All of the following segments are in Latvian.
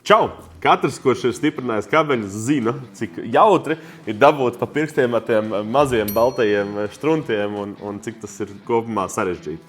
Čau! Katrs, kurš ir stiprinājis kabeļus, zina, cik jautri ir dabūt pa pirkstiem ar tiem maziem baltajiem štruntiem un cik tas ir kopumā sarežģīti.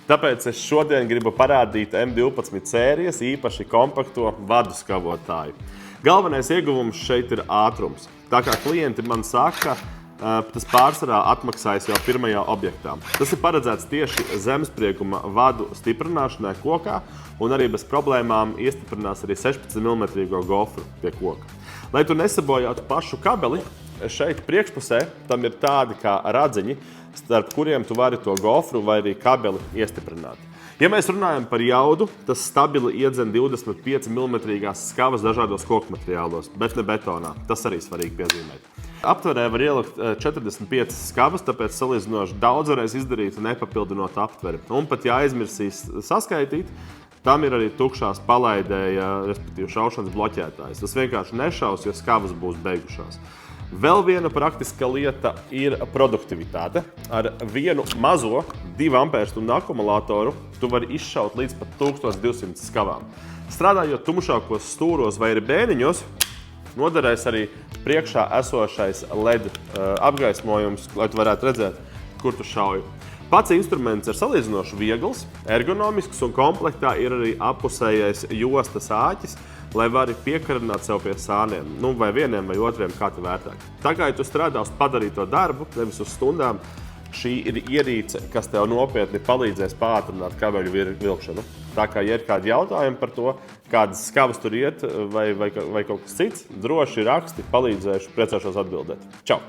Tāpēc es šodien gribu parādīt M12 sērijas īpaši kompakto vadu skavotāju. Galvenais ieguvums šeit ir ātrums. Tā kā klienti man saka, tas pārsvarā atmaksājas jau pirmajā objektā. Tas ir paredzēts tieši zemesprieguma vadu stiprināšanai kokā un arī bez problēmām iestiprinās arī 16 mm gofru pie koka. Lai tu nesabojātu pašu kabeli, šeit priekšpusē tam ir tādi kā radziņi, starp kuriem tu vari to gofru vai arī kabeli iestiprināt. Ja mēs runājam par jaudu, tas stabili iedzen 25 mm skavas dažādos koku materiālos, bet ne betonā. Tas arī svarīgi piezīmēt. Aptverē var ielikt 45 skavas, tāpēc salīdzinoši daudz varēs izdarīt, nepapildinot aptveri. Un pat ja aizmirsīs saskaitīt, tam ir arī tukšās palaidēja, respektīvi šaušanas bloķētājs. Tas vienkārši nešaus, jo skavas būs beigušās. Vēl viena praktiska lieta ir produktivitāte. Ar vienu mazo 2 ampērstundu akumulātoru tu vari izšaut līdz pat 1200 skavām. Strādājot tumšākos stūros vai arī bēniņos, noderēs arī priekšā esošais LED apgaismojums, lai tu varētu redzēt, kur tu šauji. Pats instruments ir salīdzinoši viegls, ergonomisks un komplektā ir arī appusējais jostas āķis, lai vari piekarināt sev pie sāniem, vai vieniem vai otriem, kā tu vērtāk. Tā kā ja tu strādā uz padarīto darbu, nevis uz stundām, šī ir ierīce, kas tev nopietni palīdzēs pātrināt kabeļu vilkšanu. Tā kā, ja ir kādi jautājumi par to, kādas skavas tur iet vai kaut kas cits, droši raksti, palīdzēšu, priecāšos atbildēt. Čau!